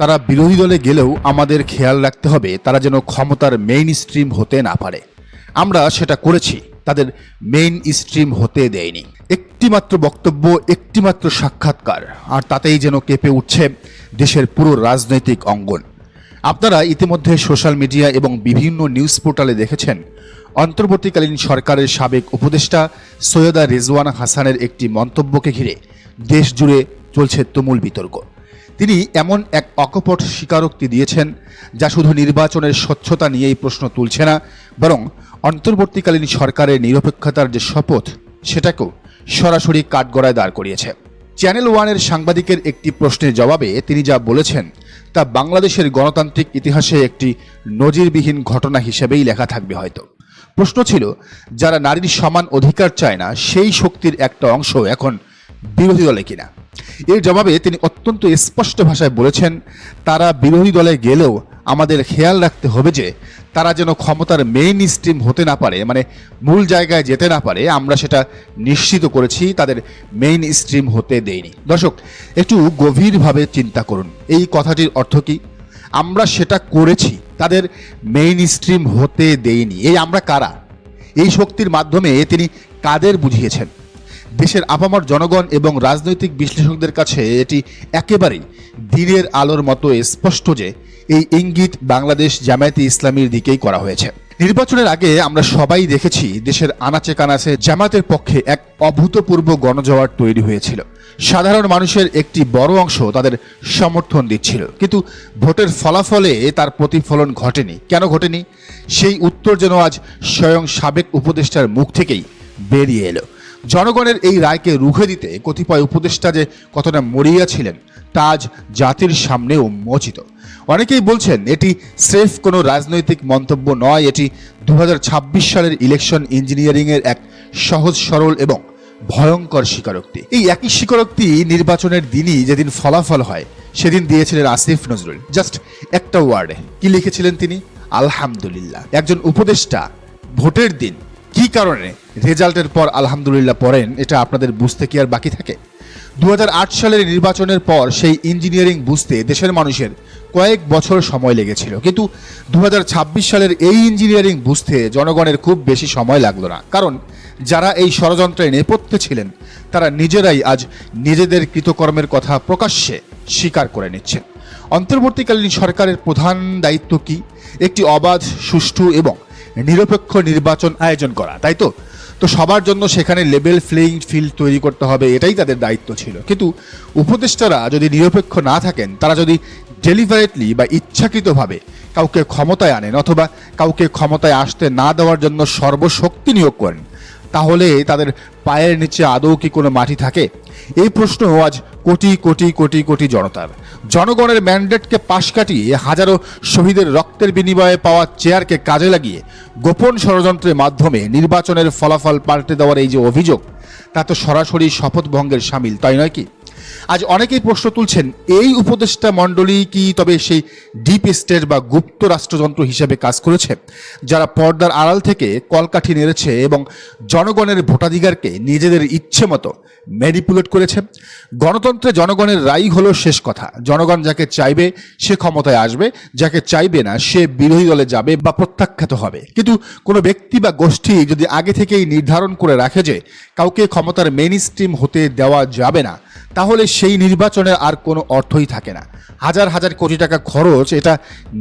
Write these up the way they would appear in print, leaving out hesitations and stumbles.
তারা বিরোধী দলে গেলেও আমাদের খেয়াল রাখতে হবে তারা যেন ক্ষমতার মেইন স্ট্রিম হতে না পারে। আমরা সেটা করেছি, তাদের মেইন স্ট্রিম হতে দেয়নি। একটিমাত্র বক্তব্য, একটিমাত্র সাক্ষাৎকার, আর তাতেই যেন কেঁপে উঠছে দেশের পুরো রাজনৈতিক অঙ্গন। আপনারা ইতিমধ্যে সোশ্যাল মিডিয়া এবং বিভিন্ন নিউজ পোর্টালে দেখেছেন অন্তর্বর্তীকালীন সরকারের সাবেক উপদেষ্টা সৈয়দা রিজওয়ানা হাসানের একটি মন্তব্যকে ঘিরে দেশ জুড়ে চলছে তুমুল বিতর্ক। তিনি এমন এক অকপট স্বীকারোক্তি দিয়েছেন যা শুধু নির্বাচনের স্বচ্ছতা নিয়েই প্রশ্ন তুলছে না, বরং অন্তর্বর্তীকালীন সরকারের নিরপেক্ষতার যে শপথ সেটাকেও সরাসরি কাঠগড়ায় দাঁড় করিয়েছে। চ্যানেল ওয়ানের সাংবাদিকের একটি প্রশ্নের জবাবে তিনি যা বলেছেন তা বাংলাদেশের গণতান্ত্রিক ইতিহাসে একটি নজিরবিহীন ঘটনা হিসেবেই লেখা থাকবে হয়তো। প্রশ্ন ছিল, যারা নারীর সমান অধিকার চায় না সেই শক্তির একটা অংশ এখন বিরোধী দলে কিনা। এর জবাবে তিনি অত্যন্ত স্পষ্ট ভাষায় বলেছেন, তারা বিরোধী দলে গেলেও আমাদের খেয়াল রাখতে হবে যে তারা যেন ক্ষমতার মেইন স্ট্রিম হতে না পারে, মানে মূল জায়গায় যেতে না পারে। আমরা সেটা নিশ্চিত করেছি, তাদের মেইন স্ট্রিম হতে দেয়নি। দর্শক, একটু গভীরভাবে চিন্তা করুন, এই কথাটির অর্থ কি? আমরা সেটা করেছি, তাদের মেইন স্ট্রিম হতে দেয়নি। এই আমরা কারা? এই শক্তির মাধ্যমে তিনি কাদের বুঝিয়েছেন? দেশের আপামর জনগণ এবং রাজনৈতিক বিশ্লেষকদের কাছে এটি একেবারেই দিনের আলোর মতো স্পষ্ট যে এই ইঙ্গিত বাংলাদেশ জামায়াতে ইসলামীর দিকেই করা হয়েছে। নির্বাচনের আগে আমরা সবাই দেখেছি দেশের আনাচে কানাচে জামায়াতের পক্ষে এক অভূতপূর্ব গণজোয়ার তৈরি হয়েছিল। সাধারণ মানুষের একটি বড় অংশ তাদের সমর্থন দিচ্ছিল, কিন্তু ভোটের ফলাফলে তার প্রতিফলন ঘটেনি। কেন ঘটেনি? সেই উত্তর যেন আজ স্বয়ং সাবেক উপদেষ্টার মুখ থেকেই বেরিয়ে এলো। জনগণের এই রায়কে রুখে দিতে কতিপয় উপদেষ্টা যে কতটা মরিয়া ছিলেন তা আজ জাতির সামনেও উন্মোচিত। অনেকেই বলছেন এটি স্রেফ কোনো রাজনৈতিক মন্তব্য নয়, এটি 2026 সালের ইলেকশন ইঞ্জিনিয়ারিংয়ের এক সহজ সরল এবং ভয়ঙ্কর স্বীকারোক্তি। এই একই স্বীকারোক্তি নির্বাচনের দিনই যেদিন ফলাফল হয় সেদিন দিয়েছিলেন আসিফ নজরুল। জাস্ট একটা ওয়ার্ডে কি লিখেছিলেন তিনি? আলহামদুলিল্লাহ। একজন উপদেষ্টা ভোটের দিন কি কারণে রেজাল্টের পর আলহামদুলিল্লাহ পড়েন, এটা আপনাদের বুঝতে কি আর বাকি থাকে? 2008 সালের নির্বাচনের পর সেই ইঞ্জিনিয়ারিং বুঝতে দেশের মানুষের কয়েক বছর সময় লেগেছিল, কিন্তু 2026 সালের এই ইঞ্জিনিয়ারিং বুঝতে জনগণের খুব বেশি সময় লাগলো না। কারণ যারা এই ষড়যন্ত্রে নেপথ্যে ছিলেন তারা নিজেরাই আজ নিজেদের কৃতকর্মের কথা প্রকাশ্যে স্বীকার করে নিচ্ছেন। অন্তর্বর্তীকালীন সরকারের প্রধান দায়িত্ব কি? একটি অবাধ, সুষ্ঠু এবং নিরপেক্ষ নির্বাচন আয়োজন করা, তাই তো? সবার জন্য সেখানে লেভেল প্লেইং ফিল্ড তৈরি করতে হবে, এটাই তাদের দায়িত্ব ছিল। কিন্তু উপদেষ্টারা যদি নিরপেক্ষ না থাকেন, তারা যদি ডেলিভারেটলি বা ইচ্ছাকৃতভাবে কাউকে ক্ষমতায় আনেন অথবা কাউকে ক্ষমতায় আসতে না দেওয়ার জন্য সর্বশক্তি নিয়োগ করেন, তাহলে তাদের পায়ের নিচে আদৌ কি কোনো মাটি থাকে? এই প্রশ্ন আজ কোটি কোটি কোটি কোটি জনগণের ম্যান্ডেটকে পাশ কাটিয়ে হাজারো শহীদের রক্তের বিনিময়ে পাওয়া চেয়ারকে কাজে লাগিয়ে গোপন ষড়যন্ত্রের মাধ্যমে নির্বাচনের ফলাফল পাল্টে দেওয়ার এই যে অভিযোগ, তা তো সরাসরি শপথ ভঙ্গের শামিল, তাই নয় কি? আজ অনেকেই প্রশ্ন তুলছেন, এই উপদেষ্টা মণ্ডলী কি তবে সেই ডিপ স্টেট বা গুপ্ত রাষ্ট্রযন্ত্র হিসেবে কাজ করেছে, যারা পর্দার আড়াল থেকে কলকাঠি নেড়েছে এবং জনগণের ভোটাধিকারকে নিজেদের ইচ্ছে মতো ম্যানিপুলেট করেছে? গণতন্ত্রে জনগণের রায় হলো শেষ কথা। জনগণ যাকে চাইবে সে ক্ষমতায় আসবে, যাকে চাইবে না সে বিরোধী দলে যাবে বা প্রত্যাখ্যাত হবে। কিন্তু কোনো ব্যক্তি বা গোষ্ঠী যদি আগে থেকেই নির্ধারণ করে রাখে যে কাউকে ক্ষমতার মেইন স্ট্রিম হতে দেওয়া যাবে না, তাহলে সেই নির্বাচনের আর কোনো অর্থই থাকে না। হাজার হাজার কোটি টাকা খরচ, এটা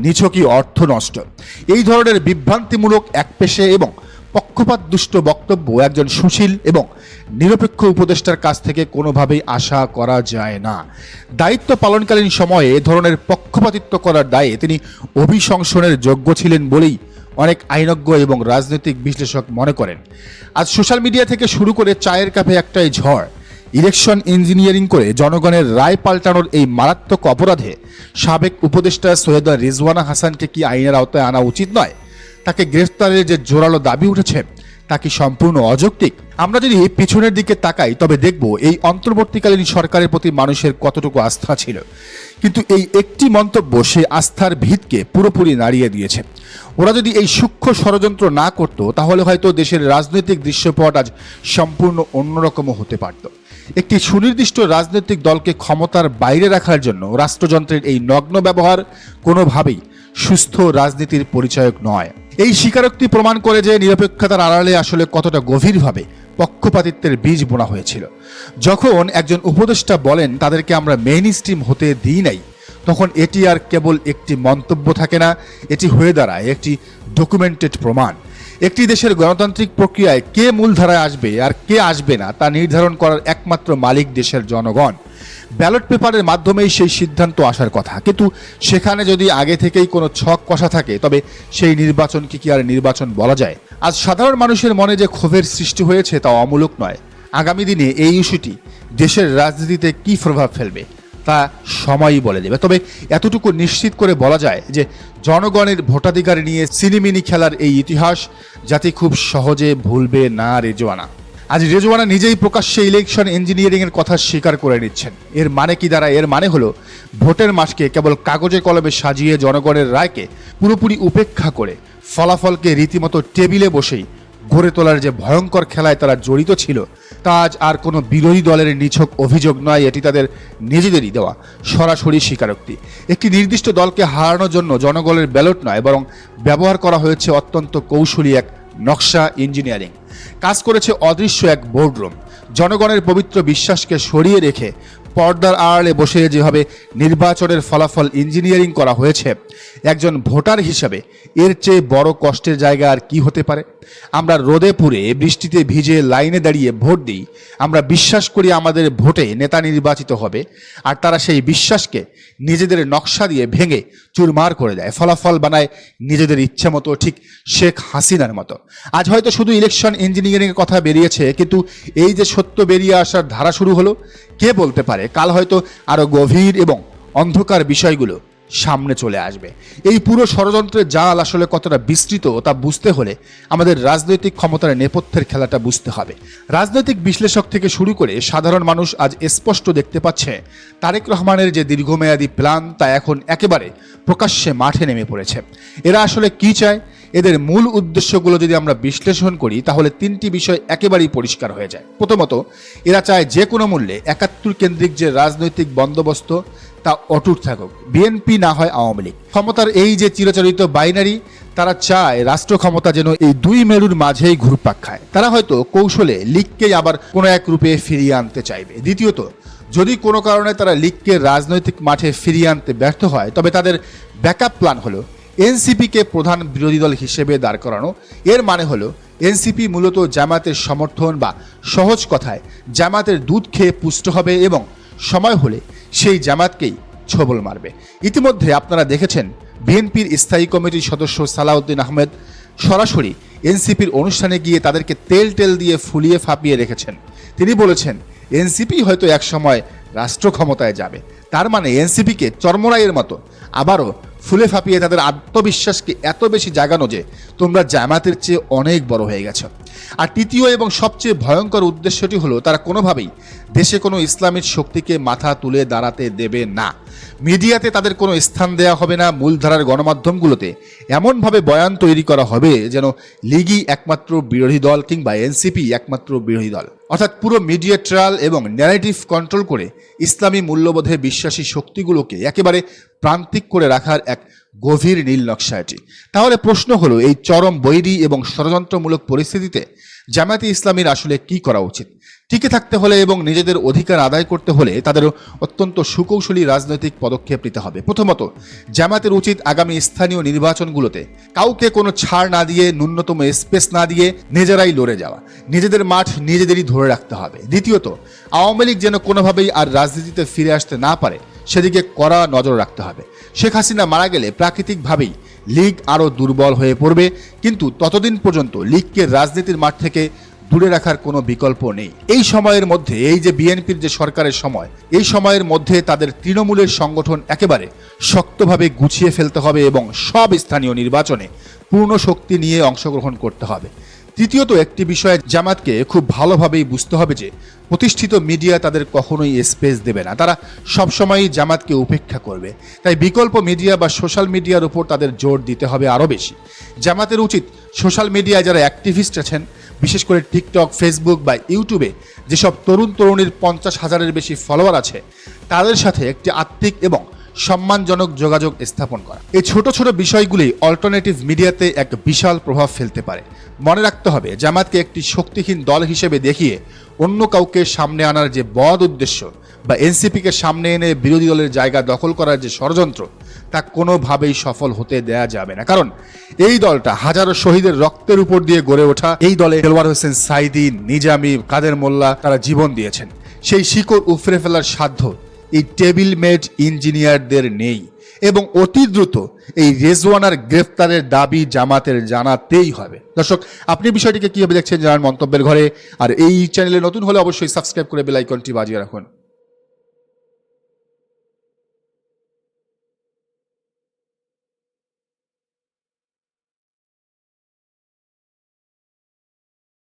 নিছকই অর্থ নষ্ট। এই ধরনের বিভ্রান্তিমূলক, একপেশে এবং পক্ষপাত দুষ্ট বক্তব্য একজন সুশীল এবং নিরপেক্ষ উপদেষ্টার কাছ থেকে কোনোভাবেই আশা করা যায় না। দায়িত্ব পালনকালীন সময়ে এ ধরনের পক্ষপাতিত্ব করার দায়ে তিনি অভিশংসনের যোগ্য ছিলেন বলেই অনেক আইনজ্ঞ এবং রাজনৈতিক বিশ্লেষক মনে করেন। আজ সোশ্যাল মিডিয়া থেকে শুরু করে চায়ের কাপে একটাই ঝড়। ইলেকশন ইঞ্জিনিয়ারিং করে জনগণের রায় পাল্টানোর এই মারাত্মক অপরাধে সাবেক উপদেষ্টা সৈয়দা রিজওয়ানা হাসানকে কি আইনের আওতায় আনা উচিত নয়? তাকে গ্রেফতারের যে জোরালো দাবি উঠেছে তা কি সম্পূর্ণ অযৌক্তিক? আমরা যদি পিছনের দিকে তাকাই তবে দেখব এই অন্তর্বর্তীকালীন সরকারের প্রতি মানুষের কতটুকু আস্থা ছিল, কিন্তু এই একটি মন্তব্য সে আস্থার ভিতকে পুরোপুরি নাড়িয়ে দিয়েছে। ওরা যদি এই সূক্ষ্ম ষড়যন্ত্র না করত, তাহলে হয়তো দেশের রাজনৈতিক দৃশ্যপট আজ সম্পূর্ণ অন্যরকমও হতে পারত। একটি সুনির্দিষ্ট রাজনৈতিক দলকে ক্ষমতার বাইরে রাখার জন্য রাষ্ট্রযন্ত্রের এই নগ্ন ব্যবহার কোনোভাবেই সুস্থ রাজনীতির পরিচায়ক নয়। এই স্বীকারোক্তি প্রমাণ করে যে নিরপেক্ষতার আড়ালে আসলে কতটা গভীরভাবে পক্ষপাতিত্বের বীজ বোনা হয়েছিল। যখন একজন উপদেষ্টা বলেন তাদেরকে আমরা মেইন স্ট্রিম হতে দিই নাই, তখন এটি আর কেবল একটি মন্তব্য থাকে না, এটি হয়ে দাঁড়ায় একটি ডকুমেন্টেড প্রমাণ। একটি দেশের গণতান্ত্রিক প্রক্রিয়ায় কে মূলধারায় আসবে আর কে আসবে না তা নির্ধারণ করার একমাত্র মালিক দেশের জনগণ। ব্যালট পেপারের মাধ্যমেই সেই সিদ্ধান্ত আসার কথা, কিন্তু সেখানে যদি আগে থেকেই কোনো ছক কষা থাকে তবে সেই নির্বাচনকে কি আর নির্বাচন বলা যায়? আজ সাধারণ মানুষের মনে যে ক্ষোভের সৃষ্টি হয়েছে তা অমূলক নয়। আগামী দিনে এই ইস্যুটি দেশের রাজনীতিতে কী প্রভাব ফেলবে তা সময়ই বলে দেবে। তবে এতটুকু নিশ্চিত করে বলা যায় যে জনগণের ভোটাধিকার নিয়ে সিনিমিনি খেলার এই ইতিহাস জাতি খুব সহজে ভুলবে না। রেজওয়ানা আজ নিজেই প্রকাশ্যে ইলেকশন ইঞ্জিনিয়ারিং এর কথা স্বীকার করে নিচ্ছেন। এর মানে কি দাঁড়ায়? এর মানে হলো ভোটের মাসকে কেবল কাগজে কলমে সাজিয়ে জনগণের রায়কে পুরোপুরি উপেক্ষা করে ফলাফলকে রীতিমতো টেবিলে বসেই গড়ে তোলার যে ভয়ঙ্কর খেলায় তারা জড়িত ছিল তা আজ আর কোনো বিরোধী দলের নিছক অভিযোগ নয়, এটি তাদের নিজেদেরই দেওয়া সরাসরি স্বীকারোক্তি। একটি নির্দিষ্ট দলকে হারানোর জন্য জনগণের ব্যালট নয়, বরং ব্যবহার করা হয়েছে অত্যন্ত কৌশলী এক নকশা ইঞ্জিনিয়ারিং। কাজ করেছে অদৃশ্য এক বোর্ডরুম। জনগণের পবিত্র বিশ্বাসকে সরিয়ে রেখে পর্দার আড়ালে বসে যেভাবে নির্বাচনের ফলাফল ইঞ্জিনিয়ারিং করা হয়েছে, একজন ভোটার হিসাবে এর চেয়ে বড় কষ্টের জায়গা আর কি হতে পারে? আমরা রোদে পুড়ে বৃষ্টিতে ভিজে লাইনে দাঁড়িয়ে ভোট দিই। আমরা বিশ্বাস করি আমাদের ভোটে নেতা নির্বাচিত হবে, আর তারা সেই বিশ্বাসকে নিজেদের নকশা দিয়ে ভেঙে চুরমার করে দেয়, ফলাফল বানায় নিজেদের ইচ্ছা মতো, ঠিক শেখ হাসিনার মতো। আজ হয়তো শুধু ইলেকশন ইঞ্জিনিয়ারিংয়ের কথা বেরিয়েছে, কিন্তু এই যে সত্য বেরিয়ে আসার ধারা শুরু হলো, কে বলতে পারে কাল হয়তো আরো গভীর এবং অন্ধকার বিষয়গুলো সামনে চলে আসবে। এই পুরো ষড়যন্ত্রের জাল আসলে কতটা বিস্তৃত তা বুঝতে হলে আমাদের রাজনৈতিক ক্ষমতার নেপথ্যের খেলাটা বুঝতে হবে। রাজনৈতিক বিশ্লেষক থেকে শুরু করে সাধারণ মানুষ আজ স্পষ্ট দেখতে পাচ্ছে তারেক রহমানের যে দীর্ঘমেয়াদী প্ল্যান তা এখন একেবারে প্রকাশ্যে মাঠে নেমে পড়েছে। এরা আসলে কি চায়? এদের মূল উদ্দেশ্যগুলো যদি আমরা বিশ্লেষণ করি তাহলে তিনটি বিষয় একেবারেই পরিষ্কার হয়ে যায়। প্রথমত, এরা চায় যে কোনো মূল্যে ৭১ কেন্দ্রিক যে রাজনৈতিক বন্দোবস্ত তা অটুট থাকুক, বিএনপি না হয় আওয়ামী লীগ। ক্ষমতার এই যে চিরাচরিত বাইনারি, তারা চায় রাষ্ট্র ক্ষমতা যেন এই দুই মেরুর মাঝেই ঘুরপাক খায়। তারা হয়তো কৌশলে লীগকেই আবার কোনো এক রূপে ফিরিয়ে আনতে চাইবে। দ্বিতীয়ত, যদি কোনো কারণে তারা লীগকে রাজনৈতিক মাঠে ফিরিয়ে আনতে ব্যর্থ হয় তবে তাদের ব্যাকআপ প্ল্যান হলো এনসিপিকে প্রধান বিরোধী দল হিসেবে দাঁড় করানো। এর মানে হলো এনসিপি মূলত জামায়াতের সমর্থন বা সহজ কথায় জামায়াতের দুধ খেয়ে পুষ্ট হবে এবং সময় হলে সেই জামায়াতকেই ছোবল মারবে। ইতিমধ্যে আপনারা দেখেছেন বিএনপির স্থায়ী কমিটির সদস্য সালাউদ্দিন আহমেদ সরাসরি এনসিপির অনুষ্ঠানে গিয়ে তাদেরকে তেল দিয়ে ফুলিয়ে ফাঁপিয়ে রেখেছেন। তিনি বলেছেন এনসিপি হয়তো এক সময় রাষ্ট্র ক্ষমতায় যাবে। তার মানে এনসিপিকে চর্মরাইয়ের মতো আবারও ফুলে ফাঁপিয়ে তাদের আত্মবিশ্বাসকে এত বেশি জাগানো যে তোমরা জামায়াতের চেয়ে অনেক বড় হয়ে গেছো। আর তৃতীয় এবং সবচেয়ে ভয়ঙ্কর উদ্দেশ্যটি হলো তারা কোনোভাবেই দেশে কোনো ইসলামিক শক্তিকে মাথা তুলে দাঁড়াতে দেবে না। মিডিয়াতে তাদের কোনো স্থান দেওয়া হবে না। মূলধারার গণমাধ্যমগুলোতে এমনভাবে বয়ান তৈরি করা হবে যেন লীগই একমাত্র বিরোধী দল কিংবা এনসিপি একমাত্র বিরোধী দল। অর্থাৎ পুরো মিডিয়া ট্রায়াল এবং ন্যারেটিভ কন্ট্রোল করে ইসলামী মূল্যবোধে বিশ্বাসী শক্তিগুলোকে একেবারে প্রান্তিক করে রাখার এক গভীর নীল নকশা এটি। তাহলে প্রশ্ন হলো, এই চরম বৈরী এবং ষড়যন্ত্রমূলক পরিস্থিতিতে জামায়াতে ইসলামীর আসলে কি করা উচিত? টিকে থাকতে হলে এবং নিজেদের অধিকার আদায় করতে হলে তাদেরও অত্যন্ত সুকৌশলী রাজনৈতিক পদক্ষেপ নিতে হবে। প্রথমত, জামায়াতের উচিত আগামী স্থানীয় নির্বাচনগুলোতে কাউকে কোনো ছাড় না দিয়ে, ন্যূনতম স্পেস না দিয়ে নিজেরাই লড়ে যাওয়া, নিজেদের মাঠ নিজেদেরই ধরে রাখতে হবে। দ্বিতীয়ত, আওয়ামী লীগ যেন কোনোভাবেই আর রাজনীতিতে ফিরে আসতে না পারে সেদিকে কড়া নজর রাখতে হবে। শেখ হাসিনা মারা গেলে প্রাকৃতিকভাবেই লীগ আরও দুর্বল হয়ে পড়বে, কিন্তু ততদিন পর্যন্ত লীগকে রাজনীতির মাঠ থেকে দূরে রাখার কোনো বিকল্প নেই। এই সময়ের মধ্যে, এই যে বিএনপির যে সরকারের সময়, এই সময়ের মধ্যে তাদের তৃণমূলের সংগঠন একেবারে শক্তভাবে গুছিয়ে ফেলতে হবে এবং সব স্থানীয় নির্বাচনে পূর্ণ শক্তি নিয়ে অংশগ্রহণ করতে হবে। তৃতীয়ত, একটি বিষয়ে জামাতকে খুব ভালোভাবেই বুঝতে হবে যে প্রতিষ্ঠিত মিডিয়া তাদের কখনোই স্পেস দেবে না, তারা সবসময়ই জামাতকে উপেক্ষা করবে। তাই বিকল্প মিডিয়া বা সোশ্যাল মিডিয়ার উপর তাদের জোর দিতে হবে আরও বেশি। জামাতের উচিত সোশ্যাল মিডিয়ায় যারা অ্যাক্টিভিস্ট আছেন বিশেষ করে টিকটক, ফেসবুক বা ইউটিউবে যেসব তরুণ তরুণীর 50,000-এর বেশি ফলোয়ার আছে তাদের সাথে একটি আত্মিক এবং সম্মানজনক যোগাযোগ স্থাপন করা। এই ছোট ছোট বিষয়গুলি অল্টারনেটিভ মিডিয়াতে এক বিশাল প্রভাব ফেলতে পারে। মনে রাখতে হবে, জামায়াতকে একটি শক্তিহীন দল হিসেবে দেখিয়ে অন্য কাউকে সামনে আনার যে বদ উদ্দেশ্য বা এনসিপিকে সামনে এনে বিরোধী দলের জায়গা দখল করার যে ষড়যন্ত্র, তা কোনোভাবেই সফল হতে দেয়া যাবে না। কারণ এই দলটা হাজারো শহীদের রক্তের উপর দিয়ে গড়ে ওঠা। এই দলে দেলোয়ার হোসেন সাইদি, নিজামী, কাদের মোল্লা তারা জীবন দিয়েছেন। সেই শিকড় উফরে ফেলার সাধ্য এই টেবিল মেড ইঞ্জিনিয়ারদের নেই এবং অতি দ্রুত এই রেজওয়ানার গ্রেফতারের দাবি জামাতের জানাতেই হবে। দর্শক, আপনি বিষয়টিকে কিভাবে দেখছেন জানান মন্তব্যের ঘরে। আর এই চ্যানেলে নতুন হলে অবশ্যই সাবস্ক্রাইব করে বেল আইকনটি বাজিয়ে রাখুন।